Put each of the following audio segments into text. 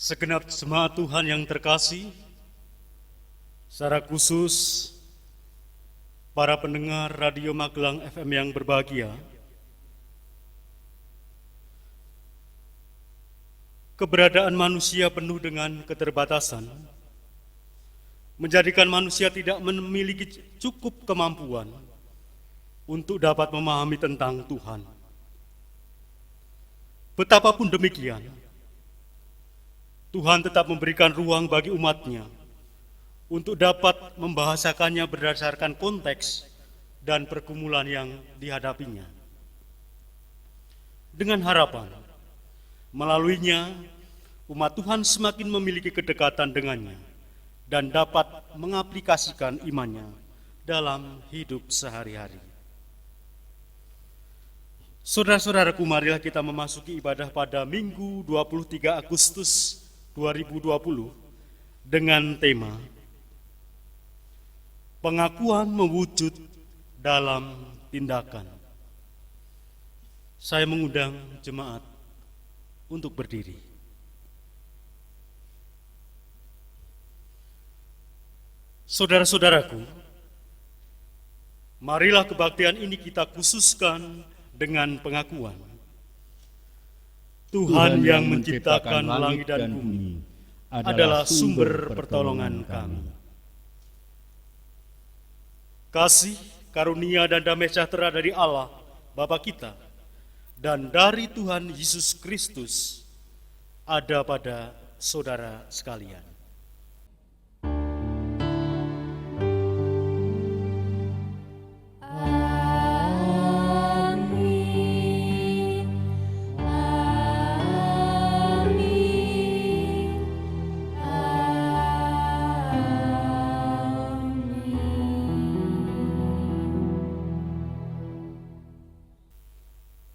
Segenap jemaat Tuhan yang terkasih, secara khusus para pendengar Radio Magelang FM yang berbahagia, keberadaan manusia penuh dengan keterbatasan menjadikan manusia tidak memiliki cukup kemampuan untuk dapat memahami tentang Tuhan. Betapapun demikian, Tuhan tetap memberikan ruang bagi umatnya untuk dapat membahasakannya berdasarkan konteks dan pergumulan yang dihadapinya. Dengan harapan, melaluinya umat Tuhan semakin memiliki kedekatan dengannya dan dapat mengaplikasikan imannya dalam hidup sehari-hari. Saudara-saudaraku, marilah kita memasuki ibadah pada Minggu 23 Agustus 2020 dengan tema Pengakuan Mewujud dalam Tindakan. Saya mengundang jemaat untuk berdiri. Saudara-saudaraku, marilah kebaktian ini kita khususkan dengan pengakuan. Tuhan yang menciptakan langit dan bumi adalah sumber pertolongan kami. Kasih, karunia, dan damai sejahtera dari Allah, Bapa kita, dan dari Tuhan Yesus Kristus ada pada saudara sekalian.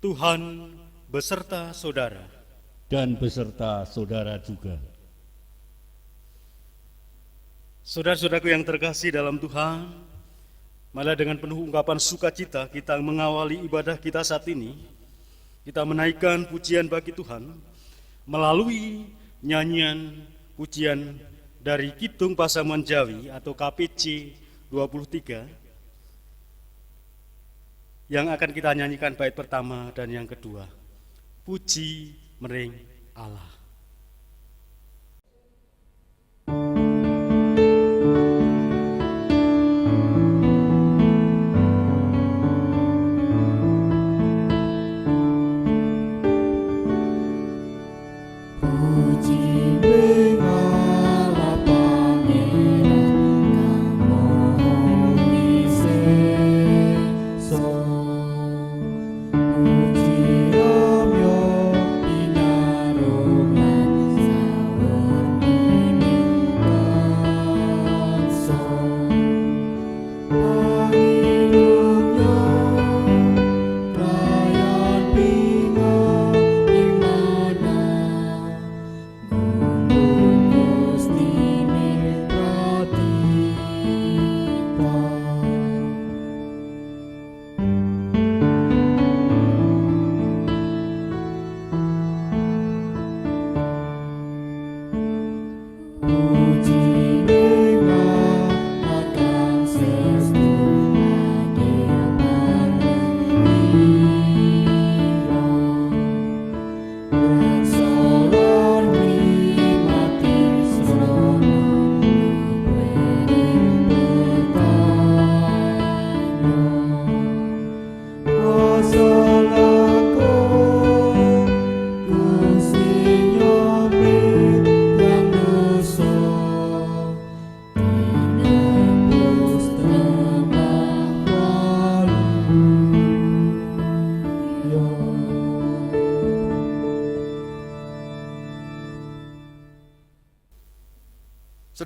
Tuhan beserta saudara dan beserta saudara juga. Saudara-saudaraku yang terkasih dalam Tuhan, malah dengan penuh ungkapan sukacita kita mengawali ibadah kita saat ini. Kita menaikkan pujian bagi Tuhan melalui nyanyian pujian dari Kidung Pasaman Jawi atau KPC 23 yang akan kita nyanyikan bait pertama dan yang kedua. Puji Mering Allah.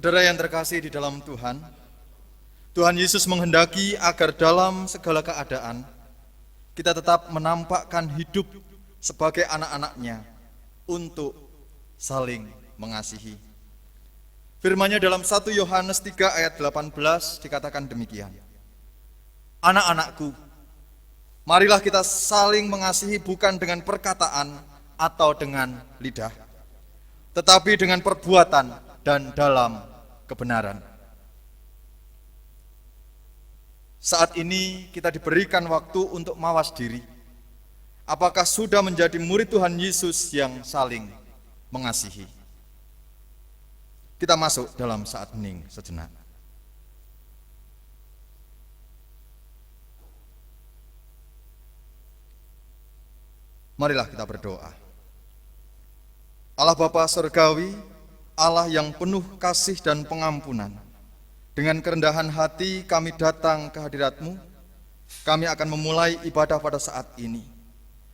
Saudara yang terkasih di dalam Tuhan, Tuhan Yesus menghendaki agar dalam segala keadaan kita tetap menampakkan hidup sebagai anak-anaknya untuk saling mengasihi. Firman-Nya dalam 1 Yohanes 3 ayat 18 dikatakan demikian. Anak-anakku, marilah kita saling mengasihi bukan dengan perkataan atau dengan lidah, tetapi dengan perbuatan dan dalam kebenaran. Saat ini kita diberikan waktu untuk mawas diri. Apakah sudah menjadi murid Tuhan Yesus yang saling mengasihi? Kita masuk dalam saat hening sejenak. Marilah kita berdoa. Allah Bapa Surgawi, Allah yang penuh kasih dan pengampunan, dengan kerendahan hati kami datang ke hadirat-Mu. Kami akan memulai ibadah pada saat ini.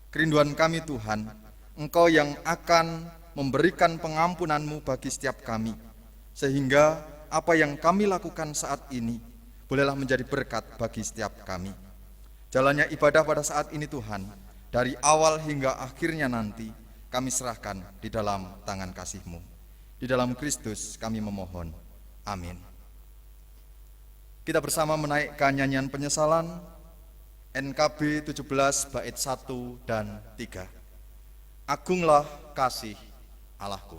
Kerinduan kami Tuhan, Engkau yang akan memberikan pengampunan-Mu bagi setiap kami, sehingga apa yang kami lakukan saat ini bolehlah menjadi berkat bagi setiap kami. Jalannya ibadah pada saat ini Tuhan, dari awal hingga akhirnya nanti, kami serahkan di dalam tangan kasih-Mu. Di dalam Kristus kami memohon. Amin. Kita bersama menaikkan nyanyian penyesalan NKB 17 bait 1 dan 3. Agunglah kasih Allahku.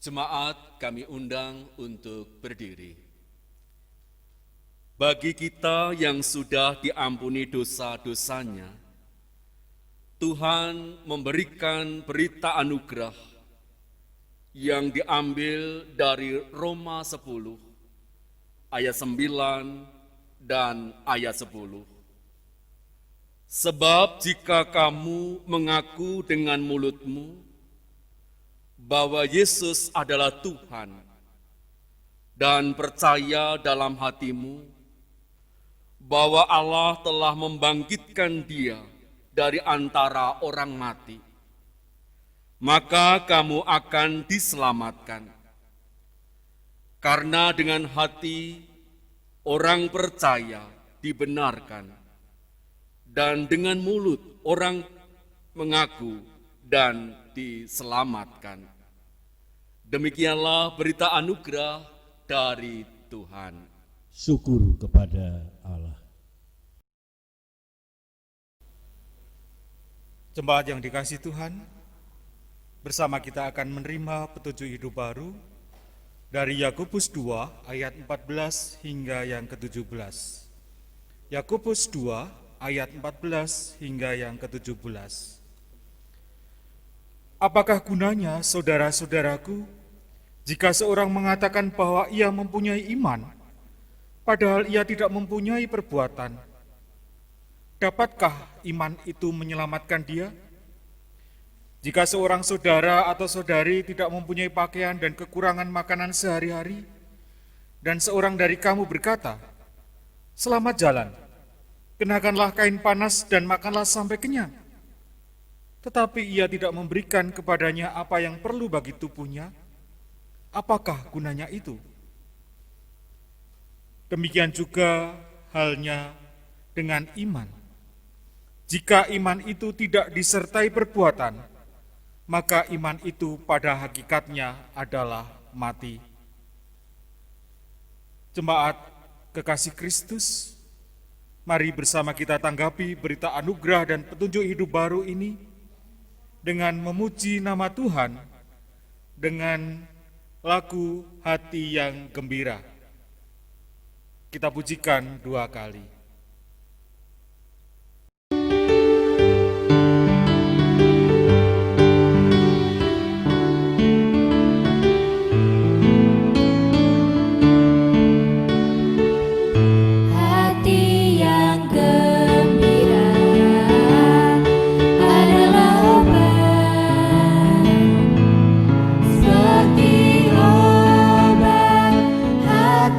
Jemaat kami undang untuk berdiri. Bagi kita yang sudah diampuni dosa-dosanya, Tuhan memberikan berita anugerah yang diambil dari Roma 10, ayat 9 dan ayat 10. Sebab jika kamu mengaku dengan mulutmu bahwa Yesus adalah Tuhan dan percaya dalam hatimu bahwa Allah telah membangkitkan Dia dari antara orang mati, maka kamu akan diselamatkan. Karena dengan hati orang percaya dibenarkan, dan dengan mulut orang mengaku dan diselamatkan. Demikianlah berita anugerah dari Tuhan. Syukur kepada Allah. Jemaat yang dikasihi Tuhan, Bersama kita akan menerima petunjuk hidup baru dari Yakobus 2 ayat 14 hingga yang ke-17. Yakobus 2 ayat 14 hingga yang ke-17. Apakah gunanya, saudara-saudaraku, jika seorang mengatakan bahwa ia mempunyai iman, padahal ia tidak mempunyai perbuatan? Dapatkah iman itu menyelamatkan dia? Jika seorang saudara atau saudari tidak mempunyai pakaian dan kekurangan makanan sehari-hari, dan seorang dari kamu berkata, "Selamat jalan, kenakanlah kain panas dan makanlah sampai kenyang," tetapi ia tidak memberikan kepadanya apa yang perlu bagi tubuhnya, apakah gunanya itu? Demikian juga halnya dengan iman. Jika iman itu tidak disertai perbuatan, maka iman itu pada hakikatnya adalah mati. Jemaat kekasih Kristus, mari bersama kita tanggapi berita anugerah dan petunjuk hidup baru ini dengan memuji nama Tuhan dengan lagu hati yang gembira. Kita pujikan 2 kali.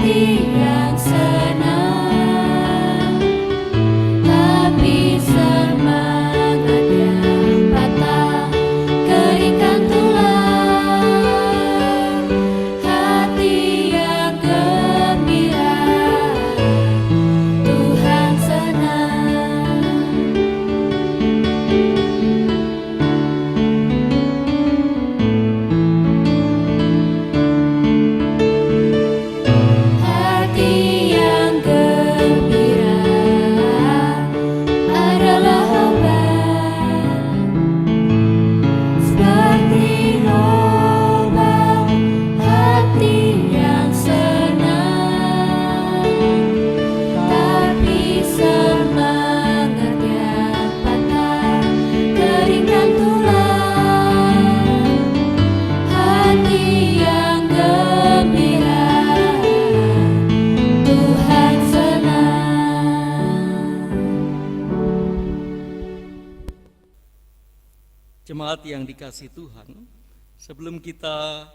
Yang senang Jemaat yang dikasihi Tuhan, sebelum kita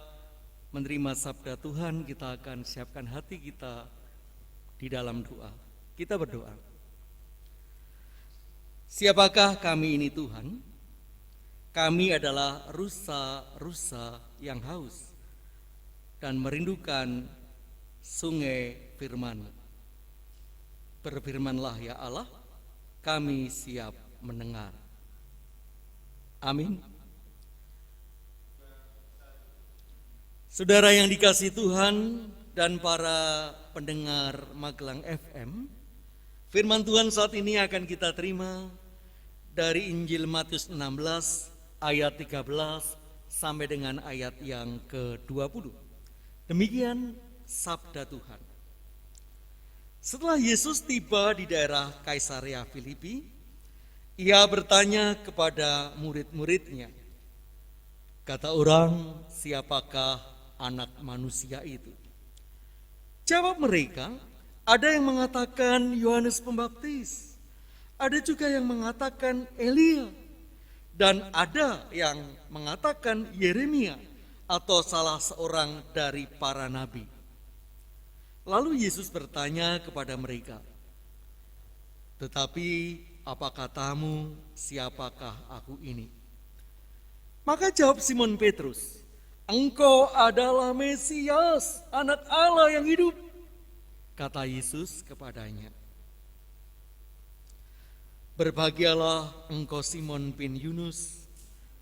menerima sabda Tuhan, kita akan siapkan hati kita di dalam doa. Kita berdoa. Siapakah kami ini Tuhan? Kami adalah rusa-rusa yang haus dan merindukan sungai firman. Berfirmanlah ya Allah, kami siap mendengar. Amin. Saudara yang dikasihi Tuhan dan para pendengar Magelang FM, firman Tuhan saat ini akan kita terima dari Injil Matius 16 ayat 13 sampai dengan ayat yang ke-20. Demikian sabda Tuhan. Setelah Yesus tiba di daerah Kaisarea Filipi, Ia bertanya kepada murid-muridnya, kata orang, siapakah anak manusia itu? Jawab mereka, ada yang mengatakan Yohanes Pembaptis, ada juga yang mengatakan Elia, dan ada yang mengatakan Yeremia atau salah seorang dari para nabi. Lalu Yesus bertanya kepada mereka, tetapi apa katamu, siapakah aku ini? Maka jawab Simon Petrus, engkau adalah Mesias, anak Allah yang hidup. Kata Yesus kepadanya, berbahagialah engkau Simon bin Yunus,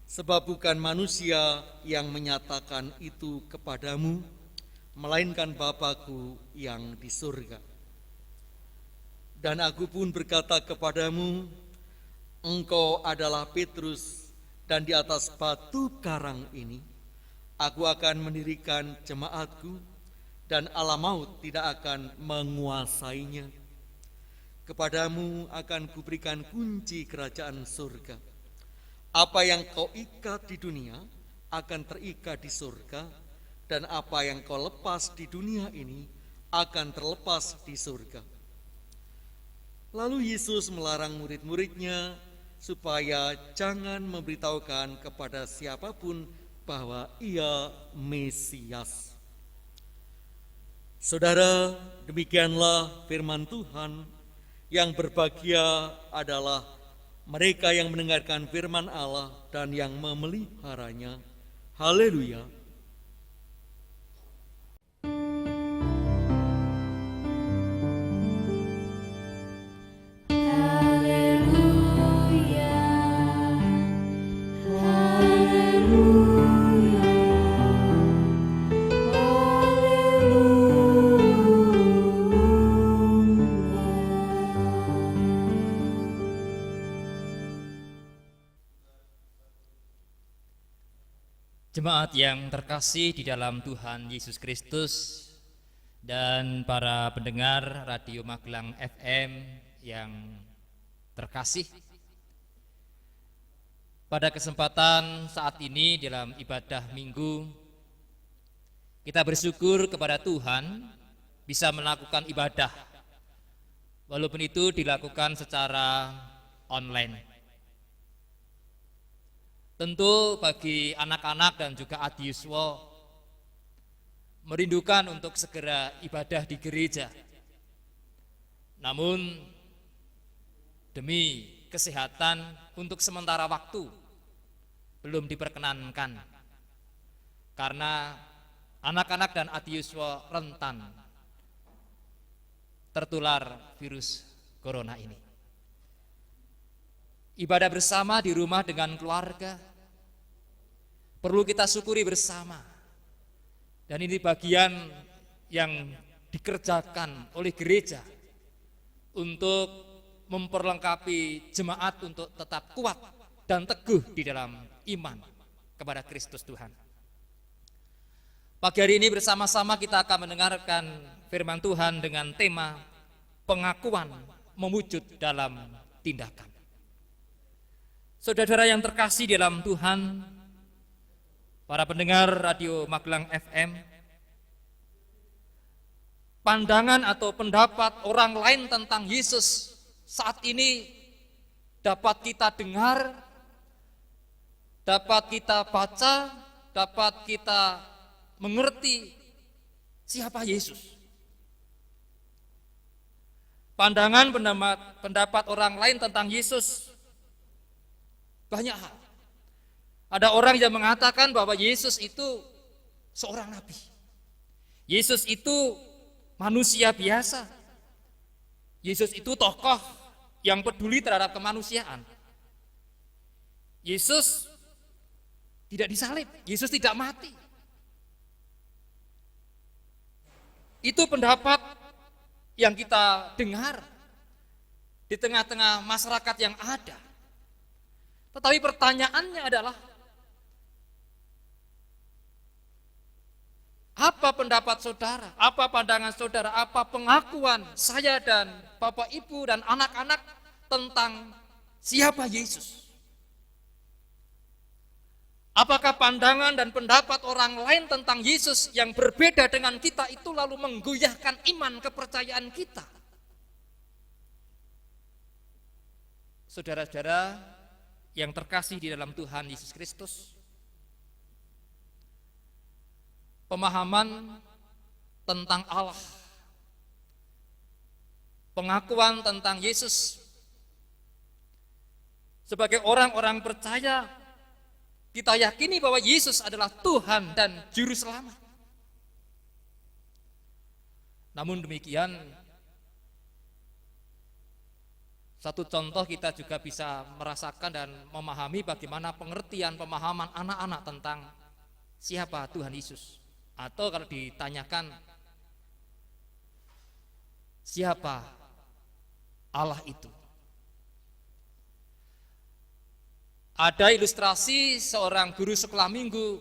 sebab bukan manusia yang menyatakan itu kepadamu, melainkan Bapa-Ku yang di surga. Dan aku pun berkata kepadamu, engkau adalah Petrus, dan di atas batu karang ini aku akan mendirikan jemaatku, dan alam maut tidak akan menguasainya. Kepadamu akan kuberikan kunci kerajaan surga. Apa yang kau ikat di dunia akan terikat di surga, dan apa yang kau lepas di dunia ini akan terlepas di surga. Lalu Yesus melarang murid-muridnya supaya jangan memberitahukan kepada siapapun bahwa ia Mesias. Saudara, demikianlah firman Tuhan. Yang berbahagia adalah mereka yang mendengarkan firman Allah dan yang memeliharanya. Haleluya. Haleluya, haleluya, Jemaat yang terkasih di dalam Tuhan Yesus Kristus dan para pendengar Radio Magelang FM yang terkasih, pada kesempatan saat ini dalam ibadah minggu, kita bersyukur kepada Tuhan bisa melakukan ibadah walaupun itu dilakukan secara online. Tentu bagi anak-anak dan juga adiyuswa merindukan untuk segera ibadah di gereja. Namun demi kesehatan untuk sementara waktu belum diperkenankan karena anak-anak dan adiyuswa rentan tertular virus corona ini. Ibadah bersama di rumah dengan keluarga perlu kita syukuri bersama. Dan ini bagian yang dikerjakan oleh gereja untuk memperlengkapi jemaat untuk tetap kuat dan teguh di dalam iman kepada Kristus Tuhan. Pagi hari ini bersama-sama kita akan mendengarkan firman Tuhan dengan tema pengakuan mewujud dalam tindakan. Saudara-saudara yang terkasih di dalam Tuhan, para pendengar Radio Magelang FM, pandangan atau pendapat orang lain tentang Yesus saat ini dapat kita dengar, dapat kita baca, dapat kita mengerti siapa Yesus. Pandangan pendapat orang lain tentang Yesus banyak hal. Ada orang yang mengatakan bahwa Yesus itu seorang nabi. Yesus itu manusia biasa. Yesus itu tokoh yang peduli terhadap kemanusiaan. Yesus tidak disalib, Yesus tidak mati. Itu pendapat yang kita dengar di tengah-tengah masyarakat yang ada. Tetapi pertanyaannya adalah, apa pendapat saudara, apa pandangan saudara, apa pengakuan saya dan Bapak Ibu dan anak-anak tentang siapa Yesus? Apakah pandangan dan pendapat orang lain tentang Yesus yang berbeda dengan kita itu lalu menggoyahkan iman kepercayaan kita? Saudara-saudara yang terkasih di dalam Tuhan Yesus Kristus, pemahaman tentang Allah, pengakuan tentang Yesus sebagai orang-orang percaya, kita yakini bahwa Yesus adalah Tuhan dan Juru Selamat. Namun demikian, satu contoh kita juga bisa merasakan dan memahami bagaimana pengertian pemahaman anak-anak tentang siapa Tuhan Yesus. Atau kalau ditanyakan siapa Allah itu. Ada ilustrasi seorang guru sekolah minggu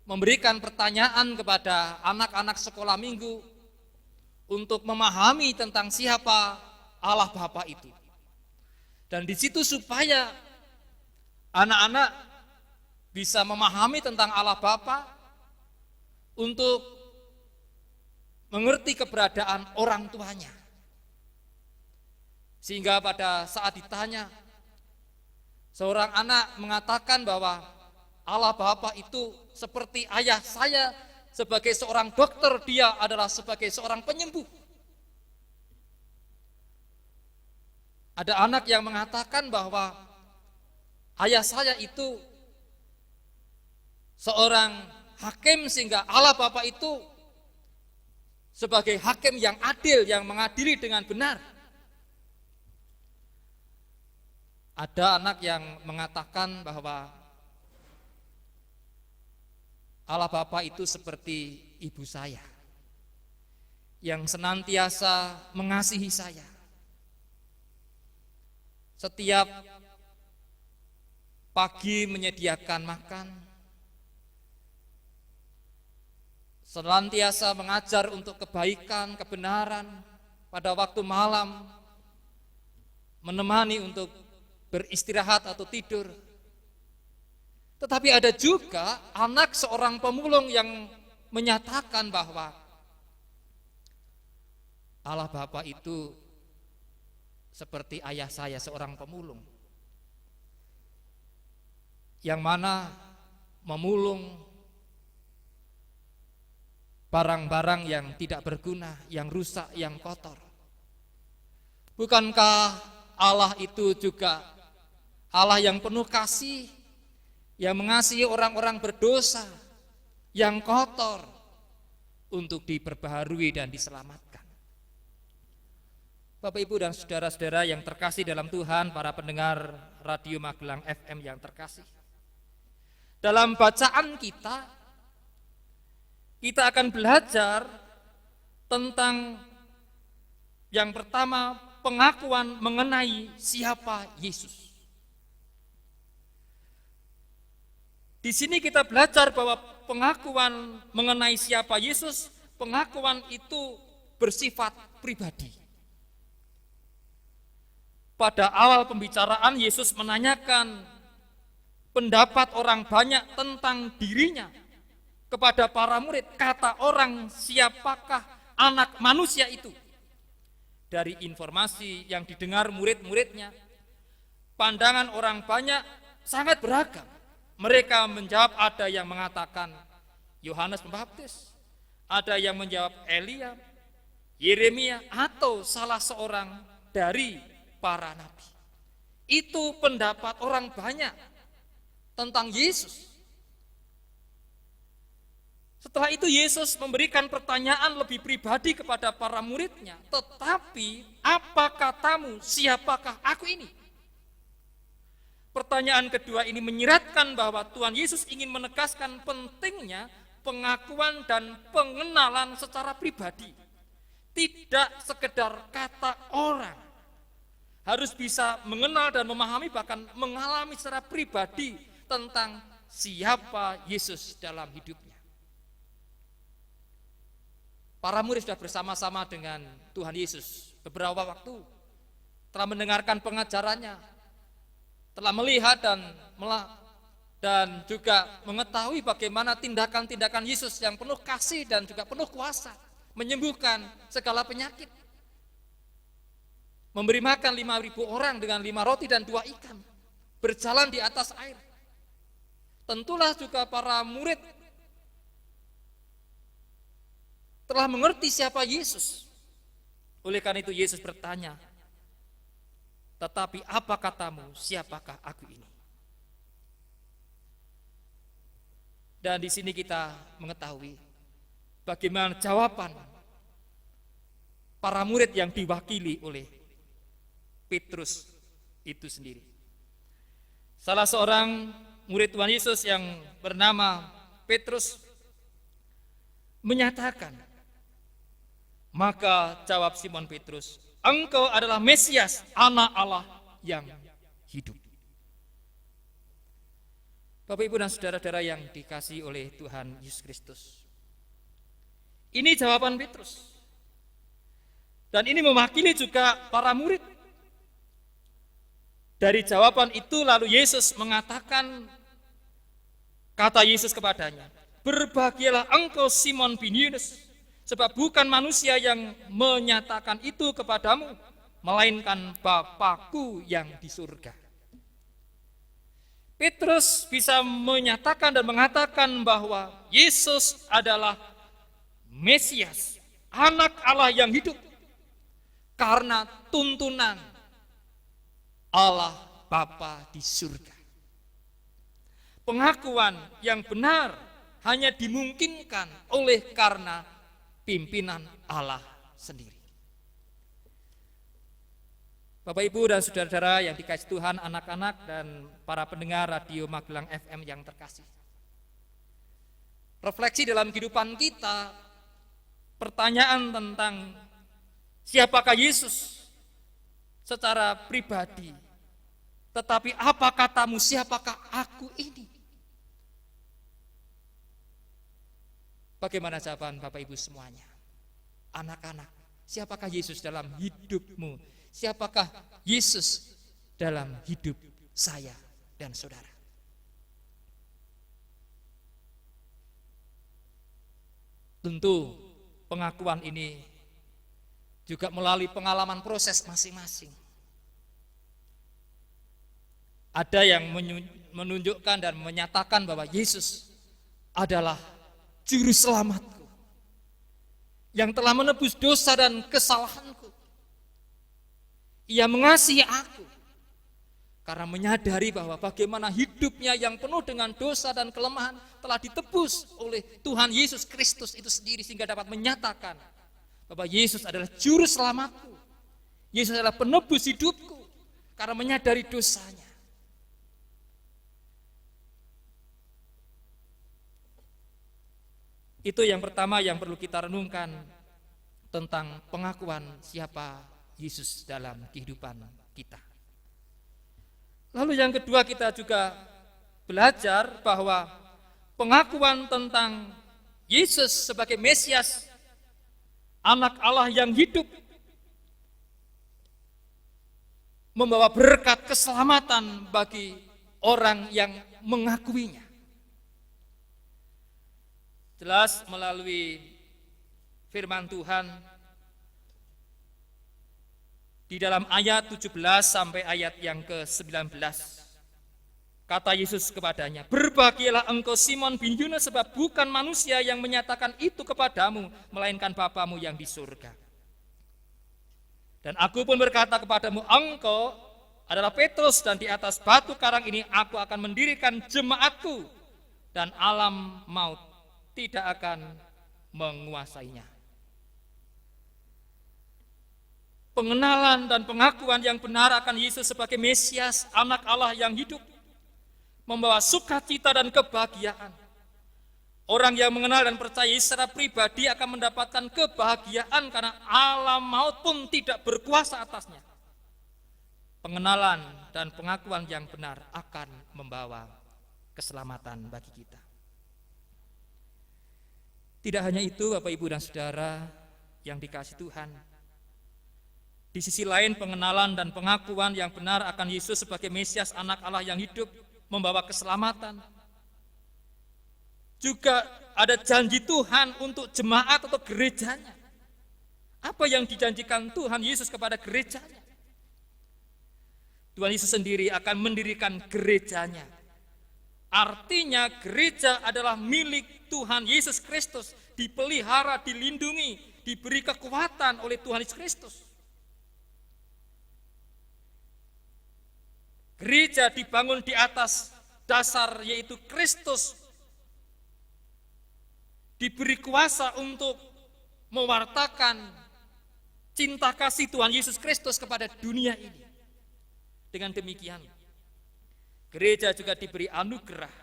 memberikan pertanyaan kepada anak-anak sekolah minggu untuk memahami tentang siapa Allah Bapa itu. Dan di situ supaya anak-anak bisa memahami tentang Allah Bapa untuk mengerti keberadaan orang tuanya. Sehingga pada saat ditanya, seorang anak mengatakan bahwa Allah Bapa itu seperti ayah saya sebagai seorang dokter, dia adalah sebagai seorang penyembuh. Ada anak yang mengatakan bahwa ayah saya itu seorang hakim, sehingga Allah Bapa itu sebagai hakim yang adil, yang mengadili dengan benar. Ada anak yang mengatakan bahwa Allah Bapa itu seperti ibu saya yang senantiasa mengasihi saya. Setiap pagi menyediakan makan, senantiasa mengajar untuk kebaikan, kebenaran, pada waktu malam menemani untuk beristirahat atau tidur. Tetapi ada juga anak seorang pemulung yang menyatakan bahwa Allah Bapa itu seperti ayah saya, seorang pemulung, yang mana memulung barang-barang yang tidak berguna, yang rusak, yang kotor. Bukankah Allah itu juga Allah yang penuh kasih, yang mengasihi orang-orang berdosa, yang kotor, untuk diperbaharui dan diselamatkan? Bapak, Ibu, dan saudara-saudara yang terkasih dalam Tuhan, para pendengar Radio Magelang FM yang terkasih, dalam bacaan kita akan belajar tentang yang pertama, pengakuan mengenai siapa Yesus. Di sini kita belajar bahwa pengakuan mengenai siapa Yesus, pengakuan itu bersifat pribadi. Pada awal pembicaraan, Yesus menanyakan pendapat orang banyak tentang dirinya kepada para murid. Kata orang, siapakah anak manusia itu? Dari informasi yang didengar murid-muridnya, pandangan orang banyak sangat beragam. Mereka menjawab, ada yang mengatakan Yohanes Pembaptis, ada yang menjawab Elia, Yeremia, atau salah seorang dari para nabi. Itu pendapat orang banyak tentang Yesus. Setelah itu Yesus memberikan pertanyaan lebih pribadi kepada para muridnya. Tetapi apa katamu, siapakah aku ini? Pertanyaan kedua ini menyiratkan bahwa Tuhan Yesus ingin menegaskan pentingnya pengakuan dan pengenalan secara pribadi. Tidak sekedar kata orang. Harus bisa mengenal dan memahami, bahkan mengalami secara pribadi tentang siapa Yesus dalam hidupnya. Para murid sudah bersama-sama dengan Tuhan Yesus beberapa waktu, telah mendengarkan pengajarannya, telah melihat dan juga mengetahui bagaimana tindakan-tindakan Yesus yang penuh kasih dan juga penuh kuasa, menyembuhkan segala penyakit, memberi makan 5.000 orang dengan 5 roti dan 2 ikan, berjalan di atas air. Tentulah juga para murid telah mengerti siapa Yesus. Oleh karena itu Yesus bertanya, tetapi apa katamu, siapakah aku ini? Dan di sini kita mengetahui bagaimana jawaban para murid yang diwakili oleh Petrus itu sendiri. Salah seorang murid Tuhan Yesus yang bernama Petrus menyatakan, maka jawab Simon Petrus, engkau adalah Mesias, anak Allah yang hidup. Bapak, Ibu, dan saudara-saudara yang dikasihi oleh Tuhan Yesus Kristus. Ini jawaban Petrus. Dan ini mewakili juga para murid. Dari jawaban itu lalu Yesus mengatakan, kata Yesus kepadanya, "Berbahagialah engkau Simon bin Yunus, sebab bukan manusia yang menyatakan itu kepadamu, melainkan Bapa-Ku yang di surga." Petrus bisa menyatakan dan mengatakan bahwa Yesus adalah Mesias, anak Allah yang hidup, karena tuntunan Allah Bapa di surga. Pengakuan yang benar hanya dimungkinkan oleh karena pimpinan Allah sendiri. Bapak, Ibu, dan saudara-saudara yang dikasihi Tuhan, anak-anak dan para pendengar Radio Magelang FM yang terkasih. Refleksi dalam kehidupan kita, pertanyaan tentang siapakah Yesus secara pribadi, tetapi apa katamu, siapakah aku ini? Bagaimana jawaban Bapak Ibu semuanya? Anak-anak, siapakah Yesus dalam hidupmu? Siapakah Yesus dalam hidup saya dan saudara? Tentu pengakuan ini juga melalui pengalaman proses masing-masing. Ada yang menunjukkan dan menyatakan bahwa Yesus adalah juru selamatku yang telah menebus dosa dan kesalahanku. Ia mengasihi aku karena menyadari bahwa bagaimana hidupnya yang penuh dengan dosa dan kelemahan telah ditebus oleh Tuhan Yesus Kristus itu sendiri, sehingga dapat menyatakan bahwa Yesus adalah juru selamatku. Yesus adalah penebus hidupku karena menyadari dosanya. Itu yang pertama yang perlu kita renungkan tentang pengakuan siapa Yesus dalam kehidupan kita. Lalu yang kedua, kita juga belajar bahwa pengakuan tentang Yesus sebagai Mesias, anak Allah yang hidup, membawa berkat keselamatan bagi orang yang mengakuinya. Jelas melalui firman Tuhan di dalam ayat 17 sampai ayat yang ke-19. Kata Yesus kepadanya, "Berbahagialah engkau Simon bin Yunus, sebab bukan manusia yang menyatakan itu kepadamu, melainkan Bapamu yang di surga. Dan aku pun berkata kepadamu, engkau adalah Petrus, dan di atas batu karang ini aku akan mendirikan jemaatku, dan alam maut tidak akan menguasainya." Pengenalan dan pengakuan yang benar akan Yesus sebagai Mesias, anak Allah yang hidup, membawa sukacita dan kebahagiaan. Orang yang mengenal dan percaya secara pribadi akan mendapatkan kebahagiaan karena alam maut pun tidak berkuasa atasnya. Pengenalan dan pengakuan yang benar akan membawa keselamatan bagi kita. Tidak hanya itu, Bapak, Ibu, dan saudara yang dikasihi Tuhan, di sisi lain pengenalan dan pengakuan yang benar akan Yesus sebagai Mesias, anak Allah yang hidup, membawa keselamatan. Juga ada janji Tuhan untuk jemaat atau gerejanya. Apa yang dijanjikan Tuhan Yesus kepada gerejanya? Tuhan Yesus sendiri akan mendirikan gerejanya. Artinya gereja adalah milik Tuhan Yesus Kristus, dipelihara, dilindungi, diberi kekuatan oleh Tuhan Yesus Kristus. Gereja dibangun di atas dasar yaitu Kristus, diberi kuasa untuk mewartakan cinta kasih Tuhan Yesus Kristus kepada dunia ini. Dengan demikian, gereja juga diberi anugerah,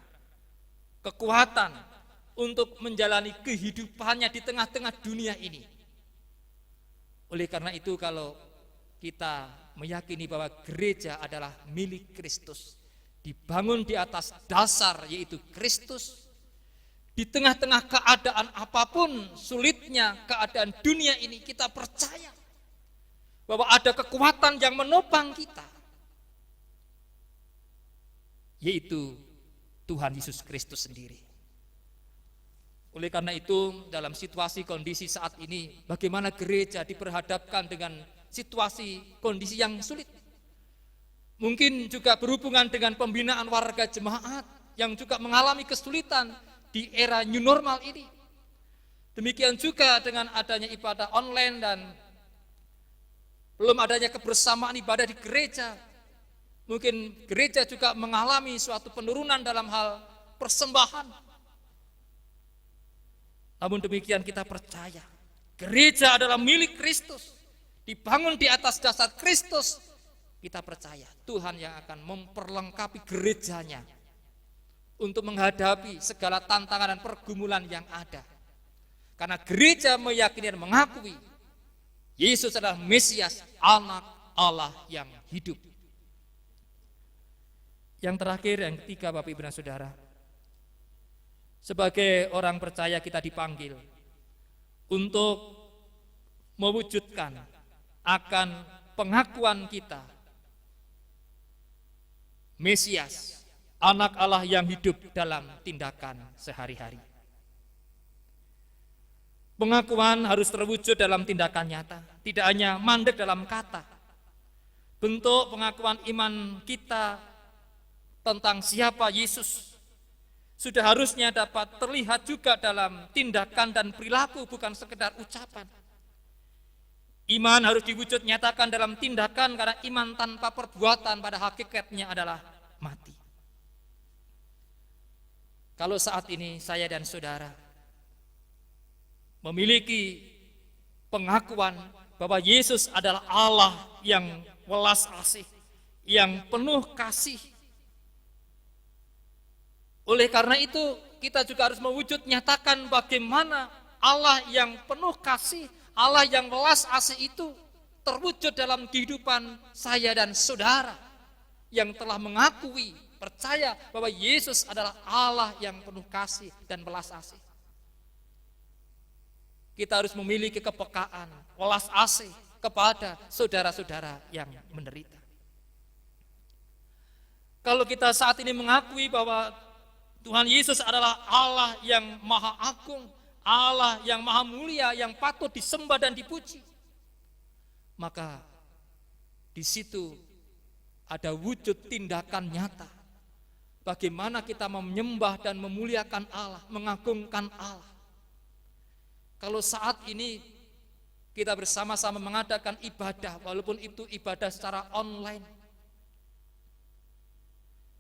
kekuatan untuk menjalani kehidupannya di tengah-tengah dunia ini. Oleh karena itu, kalau kita meyakini bahwa gereja adalah milik Kristus, dibangun di atas dasar yaitu Kristus. Di tengah-tengah keadaan apapun sulitnya keadaan dunia ini, kita percaya bahwa ada kekuatan yang menopang kita, yaitu Tuhan Yesus Kristus sendiri. Oleh karena itu, dalam situasi kondisi saat ini, bagaimana gereja diperhadapkan dengan situasi kondisi yang sulit. Mungkin juga berhubungan dengan pembinaan warga jemaat yang juga mengalami kesulitan di era new normal ini. Demikian juga dengan adanya ibadah online dan belum adanya kebersamaan ibadah di gereja. Mungkin gereja juga mengalami suatu penurunan dalam hal persembahan. Namun demikian kita percaya, gereja adalah milik Kristus, dibangun di atas dasar Kristus. Kita percaya Tuhan yang akan memperlengkapi gerejanya untuk menghadapi segala tantangan dan pergumulan yang ada. Karena gereja meyakini dan mengakui Yesus adalah Mesias, anak Allah yang hidup. Yang terakhir, yang ketiga, Bapak Ibu dan Saudara, sebagai orang percaya kita dipanggil untuk mewujudkan akan pengakuan kita Mesias, anak Allah yang hidup dalam tindakan sehari-hari. Pengakuan harus terwujud dalam tindakan nyata, tidak hanya mandek dalam kata. Bentuk pengakuan iman kita tentang siapa Yesus sudah harusnya dapat terlihat juga dalam tindakan dan perilaku, bukan sekedar ucapan. Iman harus diwujud nyatakan dalam tindakan, karena iman tanpa perbuatan pada hakikatnya adalah mati. Kalau saat ini saya dan saudara memiliki pengakuan bahwa Yesus adalah Allah yang welas asih, yang penuh kasih. Oleh karena itu kita juga harus mewujud nyatakan bagaimana Allah yang penuh kasih, Allah yang welas asih itu terwujud dalam kehidupan saya dan saudara yang telah mengakui, percaya bahwa Yesus adalah Allah yang penuh kasih dan welas asih. Kita harus memiliki kepekaan, welas asih kepada saudara-saudara yang menderita. Kalau kita saat ini mengakui bahwa Tuhan Yesus adalah Allah yang maha agung, Allah yang maha mulia, yang patut disembah dan dipuji, maka di situ ada wujud tindakan nyata. Bagaimana kita menyembah dan memuliakan Allah, mengagungkan Allah. Kalau saat ini kita bersama-sama mengadakan ibadah, walaupun itu ibadah secara online,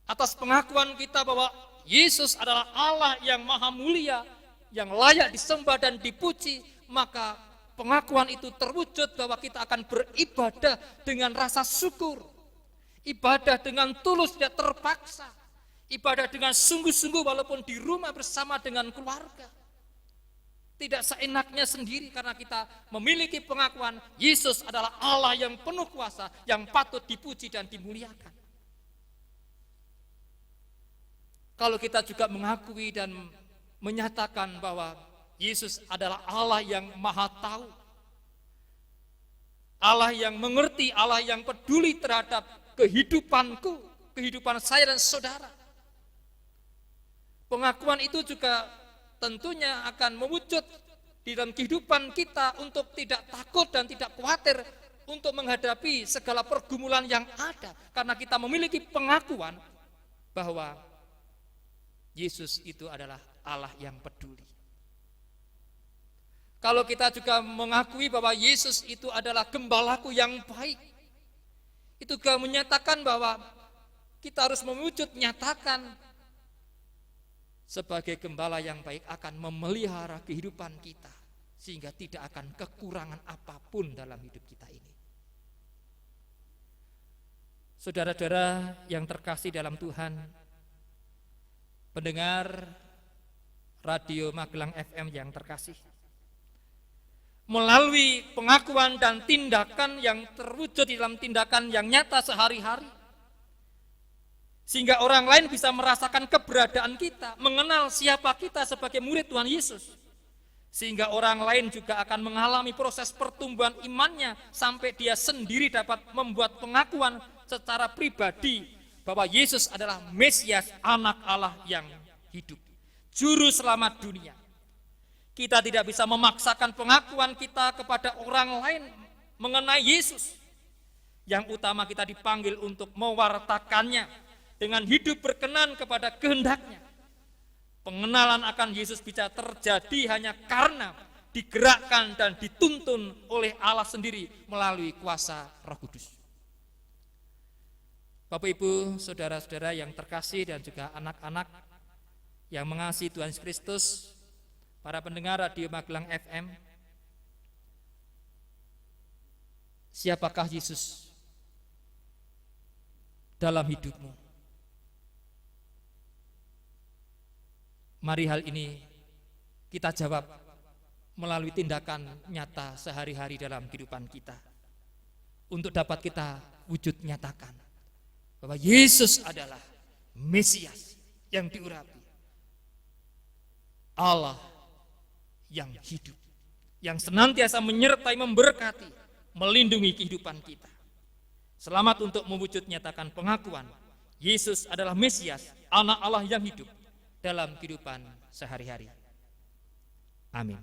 atas pengakuan kita bahwa Yesus adalah Allah yang maha mulia, yang layak disembah dan dipuji, maka pengakuan itu terwujud bahwa kita akan beribadah dengan rasa syukur, ibadah dengan tulus, tidak terpaksa, ibadah dengan sungguh-sungguh walaupun di rumah bersama dengan keluarga. Tidak seenaknya sendiri, karena kita memiliki pengakuan Yesus adalah Allah yang penuh kuasa, yang patut dipuji dan dimuliakan. Kalau kita juga mengakui dan menyatakan bahwa Yesus adalah Allah yang maha tahu, Allah yang mengerti, Allah yang peduli terhadap kehidupanku, kehidupan saya dan saudara. Pengakuan itu juga tentunya akan mewujud di dalam kehidupan kita untuk tidak takut dan tidak khawatir untuk menghadapi segala pergumulan yang ada, karena kita memiliki pengakuan bahwa Yesus itu adalah Allah yang peduli. Kalau kita juga mengakui bahwa Yesus itu adalah gembalaku yang baik, itu juga menyatakan bahwa kita harus mewujud nyatakan sebagai gembala yang baik akan memelihara kehidupan kita sehingga tidak akan kekurangan apapun dalam hidup kita ini. Saudara-saudara yang terkasih dalam Tuhan, pendengar Radio Magelang FM yang terkasih, melalui pengakuan dan tindakan yang terwujud di dalam tindakan yang nyata sehari-hari, Sehingga orang lain bisa merasakan keberadaan kita, mengenal siapa kita sebagai murid Tuhan Yesus. Sehingga orang lain juga akan mengalami proses pertumbuhan imannya sampai dia sendiri dapat membuat pengakuan secara pribadi bahwa Yesus adalah Mesias, anak Allah yang hidup, juru selamat dunia. Kita tidak bisa memaksakan pengakuan kita kepada orang lain mengenai Yesus. Yang utama kita dipanggil untuk mewartakannya dengan hidup berkenan kepada kehendaknya. Pengenalan akan Yesus bisa terjadi hanya karena digerakkan dan dituntun oleh Allah sendiri melalui kuasa Roh Kudus. Bapak Ibu, saudara-saudara yang terkasih dan juga anak-anak yang mengasihi Tuhan Yesus Kristus, para pendengar Radio Magelang FM, siapakah Yesus dalam hidupmu? Mari hal ini kita jawab melalui tindakan nyata sehari-hari dalam kehidupan kita. Untuk dapat kita wujud nyatakan bahwa Yesus adalah Mesias yang diurapi, Allah yang hidup, yang senantiasa menyertai, memberkati, melindungi kehidupan kita. Selamat untuk mewujud nyatakan pengakuan Yesus adalah Mesias, anak Allah yang hidup dalam kehidupan sehari-hari. Amin.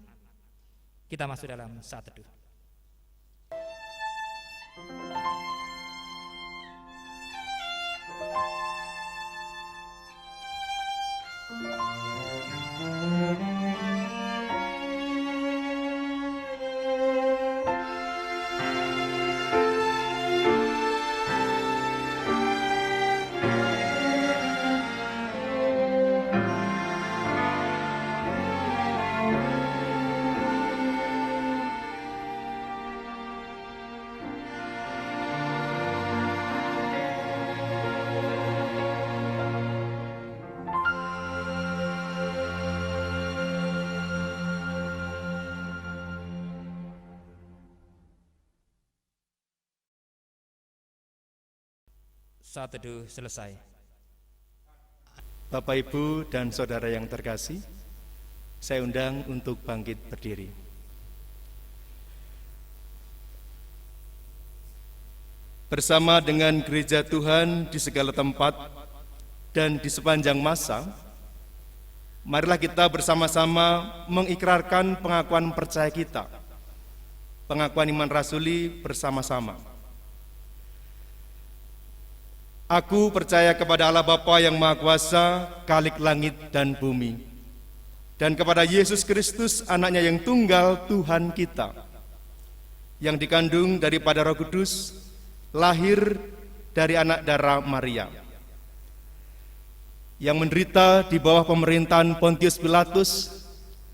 Kita masuk dalam saat teduh. Saat teduh selesai. Bapak, Ibu, dan saudara yang terkasih, saya undang untuk bangkit berdiri. Bersama dengan gereja Tuhan di segala tempat dan di sepanjang masa, marilah kita bersama-sama mengikrarkan pengakuan percaya kita, pengakuan iman rasuli bersama-sama. Aku percaya kepada Allah Bapa yang Maha Kuasa, Khalik langit dan bumi, dan kepada Yesus Kristus, anaknya yang tunggal Tuhan kita, yang dikandung daripada Roh Kudus, lahir dari anak darah Maria, yang menderita di bawah pemerintahan Pontius Pilatus,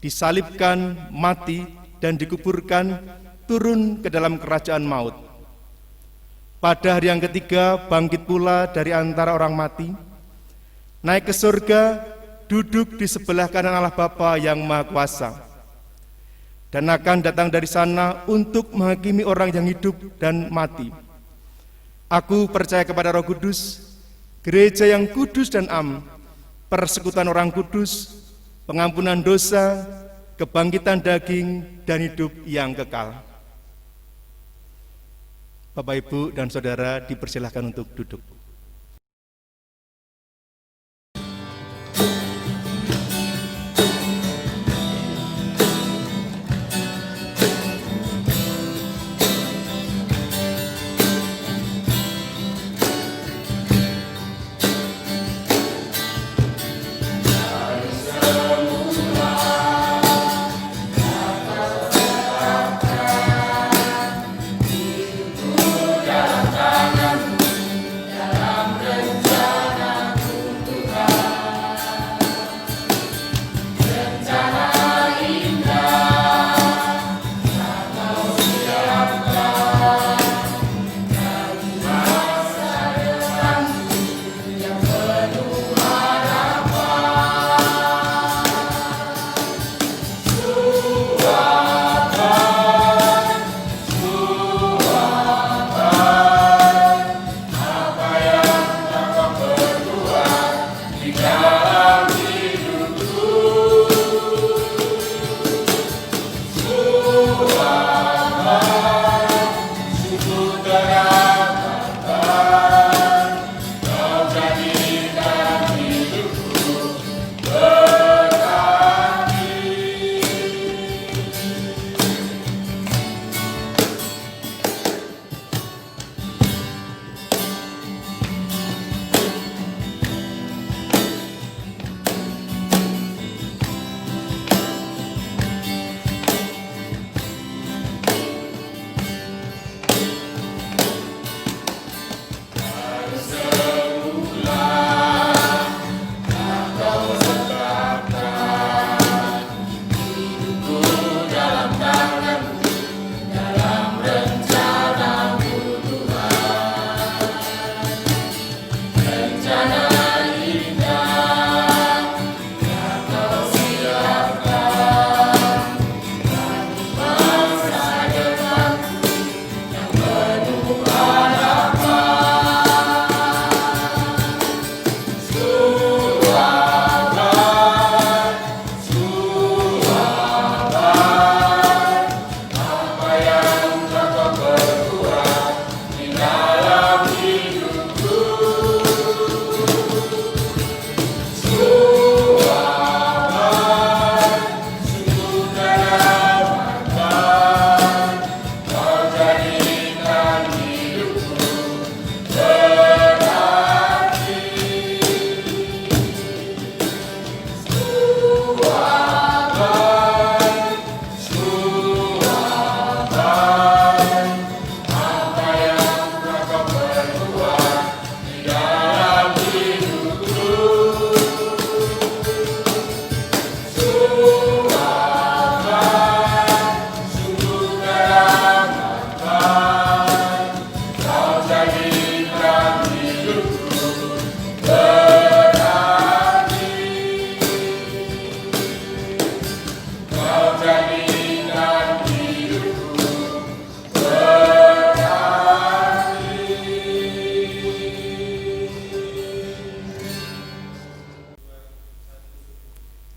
disalibkan, mati, dan dikuburkan, turun ke dalam kerajaan maut. Pada hari yang ketiga bangkit pula dari antara orang mati, naik ke surga, duduk di sebelah kanan Allah Bapa yang Maha Kuasa, dan akan datang dari sana untuk menghakimi orang yang hidup dan mati. Aku percaya kepada Roh Kudus, gereja yang kudus dan am, persekutuan orang kudus, pengampunan dosa, kebangkitan daging, dan hidup yang kekal. Bapak, Ibu, dan saudara dipersilahkan untuk duduk. Dalam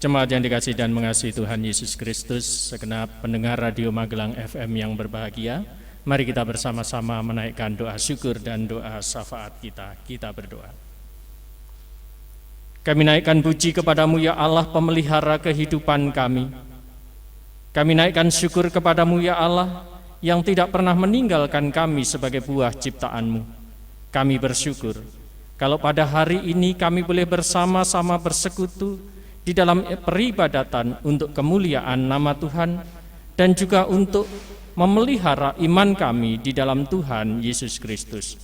Jemaat yang dikasihi dan mengasihi Tuhan Yesus Kristus, segenap pendengar Radio Magelang FM yang berbahagia, mari kita bersama-sama menaikkan doa syukur dan doa syafaat kita. Kita berdoa. Kami naikkan puji kepadamu ya Allah, pemelihara kehidupan kami. Kami naikkan syukur kepadamu ya Allah, yang tidak pernah meninggalkan kami sebagai buah ciptaan-Mu. Kami bersyukur kalau pada hari ini kami boleh bersama-sama bersekutu di dalam peribadatan untuk kemuliaan nama Tuhan dan juga untuk memelihara iman kami di dalam Tuhan Yesus Kristus.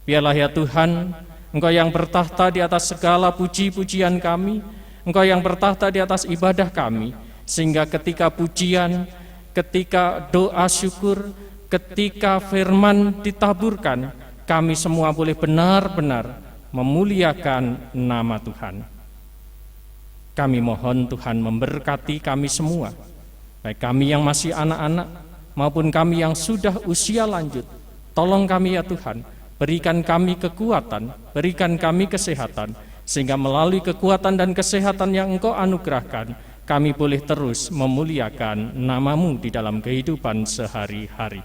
Biarlah ya Tuhan, Engkau yang bertahta di atas segala puji-pujian kami, Engkau yang bertahta di atas ibadah kami, sehingga ketika pujian, ketika doa syukur, ketika firman ditaburkan, kami semua boleh benar-benar memuliakan nama Tuhan. Kami mohon Tuhan memberkati kami semua, baik kami yang masih anak-anak maupun kami yang sudah usia lanjut. Tolong kami ya Tuhan, berikan kami kekuatan, berikan kami kesehatan, sehingga melalui kekuatan dan kesehatan yang Engkau anugerahkan, kami boleh terus memuliakan nama-Mu di dalam kehidupan sehari-hari.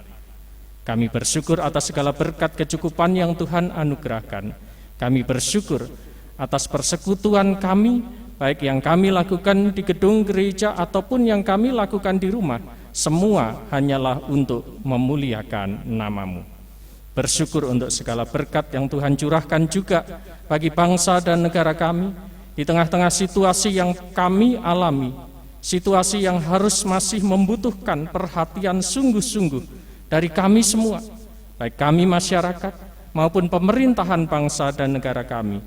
Kami bersyukur atas segala berkat kecukupan yang Tuhan anugerahkan. Kami bersyukur atas persekutuan kami, baik yang kami lakukan di gedung gereja ataupun yang kami lakukan di rumah, semua hanyalah untuk memuliakan nama-Mu. Bersyukur untuk segala berkat yang Tuhan curahkan juga bagi bangsa dan negara kami di tengah-tengah situasi yang kami alami, situasi yang harus masih membutuhkan perhatian sungguh-sungguh dari kami semua, baik kami masyarakat maupun pemerintahan bangsa dan negara kami.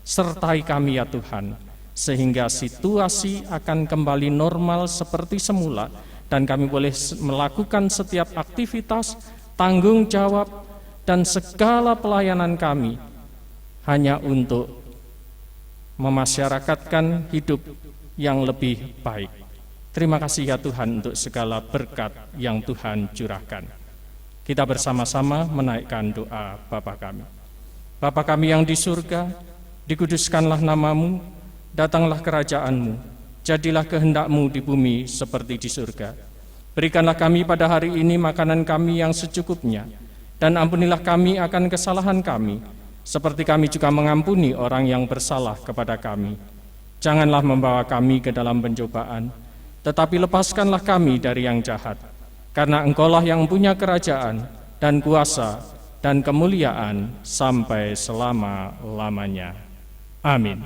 Sertai kami ya Tuhan, sehingga situasi akan kembali normal seperti semula dan kami boleh melakukan setiap aktivitas, tanggung jawab, dan segala pelayanan kami hanya untuk memasyarakatkan hidup yang lebih baik. Terima kasih ya Tuhan untuk segala berkat yang Tuhan curahkan. Kita bersama-sama menaikkan doa Bapa kami. Bapa kami yang di surga, dikuduskanlah nama-Mu, datanglah kerajaan-Mu, jadilah kehendak-Mu di bumi seperti di surga. Berikanlah kami pada hari ini makanan kami yang secukupnya, dan ampunilah kami akan kesalahan kami, seperti kami juga mengampuni orang yang bersalah kepada kami. Janganlah membawa kami ke dalam pencobaan, tetapi lepaskanlah kami dari yang jahat. Karena Engkaulah yang punya kerajaan dan kuasa dan kemuliaan sampai selama-lamanya. Amin.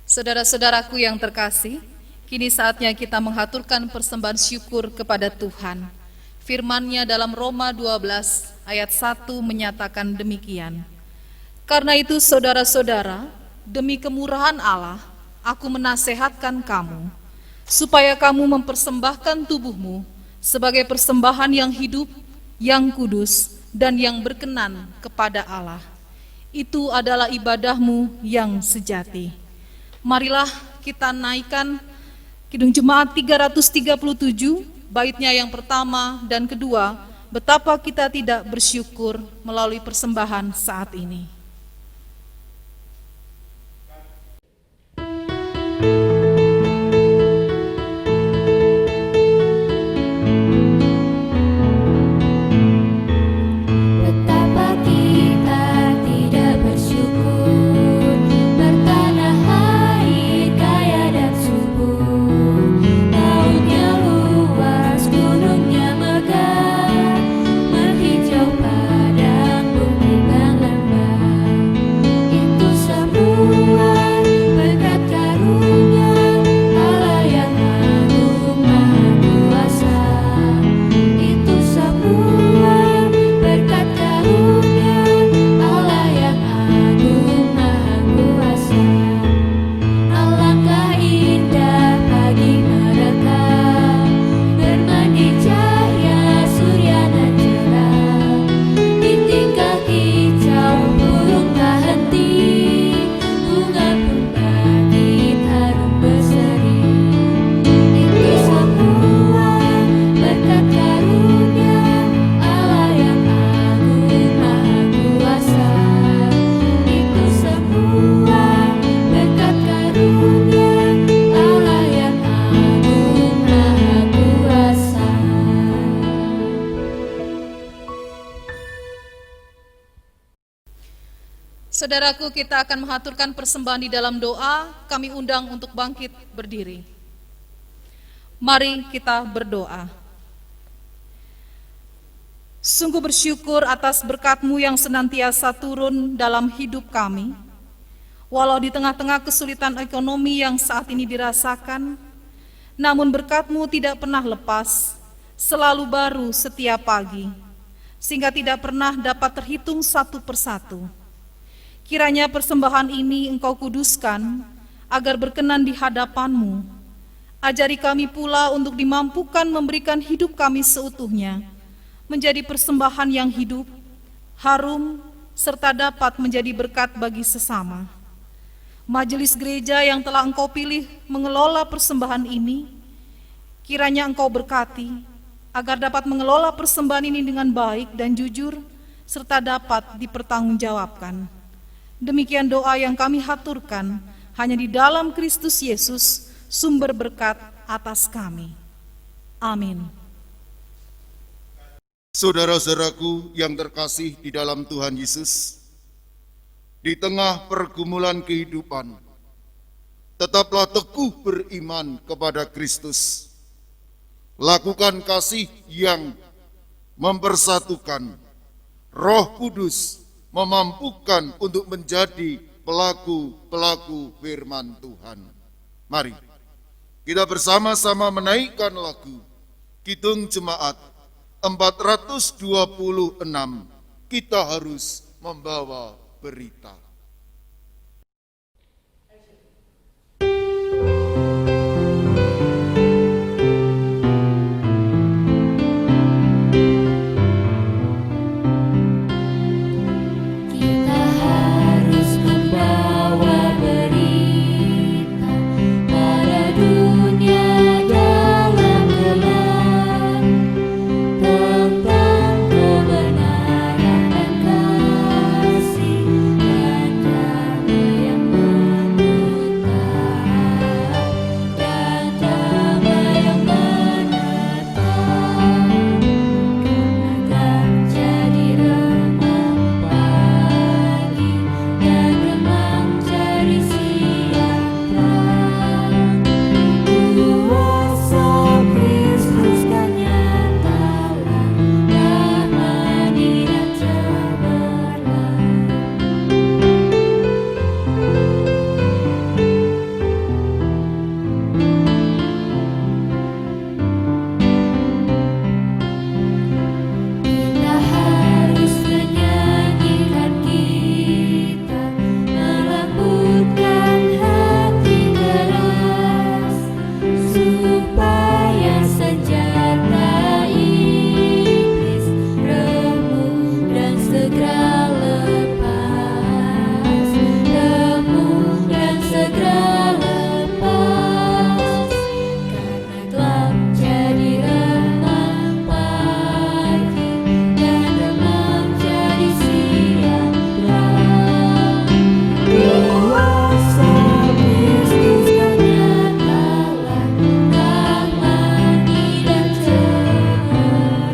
Saudara-saudaraku yang terkasih, kini saatnya kita menghaturkan persembahan syukur kepada Tuhan. Firman-Nya dalam Roma 12 ayat 1 menyatakan demikian. Karena itu saudara-saudara, demi kemurahan Allah, aku menasehatkan kamu, supaya kamu mempersembahkan tubuhmu sebagai persembahan yang hidup, yang kudus, dan yang berkenan kepada Allah. Itu adalah ibadahmu yang sejati. Marilah kita naikkan Kidung Jemaat 337, baitnya yang pertama dan kedua, betapa kita tidak bersyukur melalui persembahan saat ini. Betapa kita tidak bersyukur, bertanah air kaya dan subur, lautnya luas, gunungnya megah, menghijau padang bukit dan lembah. Saudaraku, kita akan mengaturkan persembahan di dalam doa. Kami undang untuk bangkit berdiri. Mari kita berdoa. Sungguh bersyukur atas berkat-Mu yang senantiasa turun dalam hidup kami. Walau di tengah-tengah kesulitan ekonomi yang saat ini dirasakan, namun berkat-Mu tidak pernah lepas, selalu baru setiap pagi, sehingga tidak pernah dapat terhitung satu persatu. Kiranya persembahan ini Engkau kuduskan, agar berkenan di hadapan-Mu. Ajari kami pula untuk dimampukan memberikan hidup kami seutuhnya, menjadi persembahan yang hidup, harum, serta dapat menjadi berkat bagi sesama. Majelis gereja yang telah Engkau pilih mengelola persembahan ini, kiranya Engkau berkati, agar dapat mengelola persembahan ini dengan baik dan jujur, serta dapat dipertanggungjawabkan. Demikian doa yang kami haturkan, hanya di dalam Kristus Yesus, sumber berkat atas kami. Amin. Saudara-saudaraku yang terkasih di dalam Tuhan Yesus, di tengah pergumulan kehidupan, tetaplah teguh beriman kepada Kristus. Lakukan kasih yang mempersatukan. Roh Kudus memampukan untuk menjadi pelaku-pelaku firman Tuhan. Mari kita bersama-sama menaikkan lagu Kidung Jemaat 426, kita harus membawa berita. Kita harus membawa berita pada dunia dalam gelap tentang kebenaran dan kasih dan damai yang menetap dan damai yang menetap karena jadi remang pagi dan remang jadi siang terang. Kuasa Kristus kan nyatalah damai dan cemerlang. Kita harus menyanyikan, kita melembutkan hati keras, supaya senjata iblis remuk dan segera lepas, remuk dan segera lepas, karena telah jadi remang pagi dan remang jadi siang terang. Kuasa Kristus kan nyatalah damai dan cemerlang.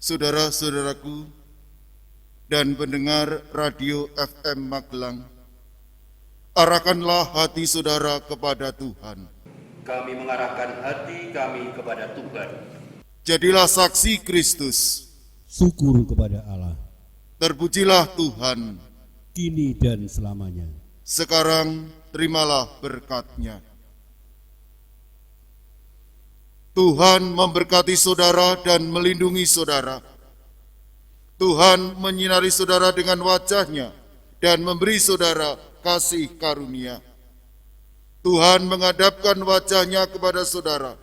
Saudara-saudaraku dan pendengar radio FM Magelang, arahkanlah hati saudara kepada Tuhan. Kami mengarahkan hati kami kepada Tuhan. Jadilah saksi Kristus. Syukur kepada Allah, Terpujilah Tuhan. kini dan selamanya. Sekarang terimalah berkat-Nya. Tuhan memberkati saudara dan melindungi saudara. Tuhan menyinari saudara dengan wajah-Nya dan memberi saudara kasih karunia. Tuhan menghadapkan wajah-Nya kepada saudara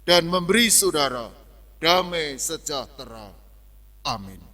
dan memberi saudara damai sejahtera. Amin.